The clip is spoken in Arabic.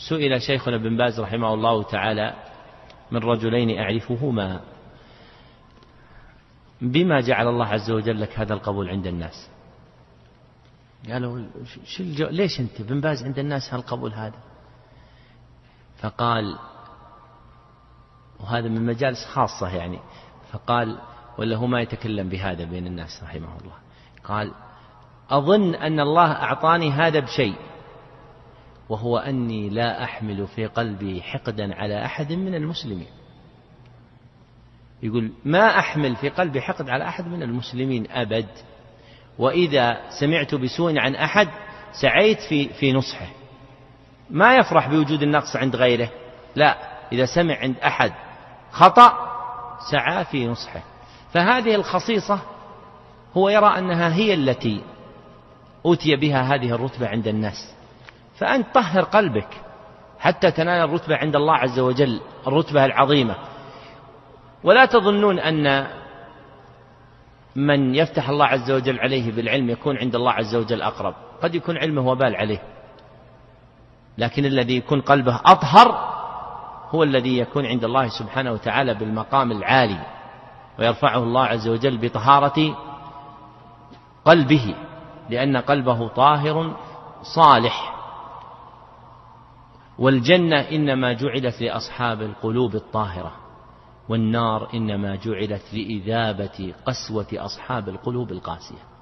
سئل شيخنا بن باز رحمه الله تعالى من رجلين أعرفهما بما جعل الله عز وجل لك هذا القبول عند الناس؟ قالوا ليش أنت بن باز عند الناس هالقبول هذا؟ فقال، وهذا من مجالس خاصة يعني، فقال ولا هو ما يتكلم بهذا بين الناس رحمه الله، قال أظن أن الله أعطاني هذا بشيء، وهو أني لا أحمل في قلبي حقدا على أحد من المسلمين. يقول ما أحمل في قلبي حقد على أحد من المسلمين أبد، وإذا سمعت بسوء عن أحد سعيت في نصحه. ما يفرح بوجود النقص عند غيره، لا، إذا سمع عند أحد خطأ سعى في نصحه. فهذه الخصيصة هو يرى أنها هي التي أوتي بها هذه الرتبة عند الناس. فأنت طهر قلبك حتى تنال الرتبة عند الله عز وجل، الرتبة العظيمة. ولا تظنون أن من يفتح الله عز وجل عليه بالعلم يكون عند الله عز وجل أقرب، قد يكون علمه وبال عليه، لكن الذي يكون قلبه أطهر هو الذي يكون عند الله سبحانه وتعالى بالمقام العالي، ويرفعه الله عز وجل بطهارة قلبه، لأن قلبه طاهر صالح. والجنة إنما جعلت لأصحاب القلوب الطاهرة، والنار إنما جعلت لإذابة قسوة أصحاب القلوب القاسية.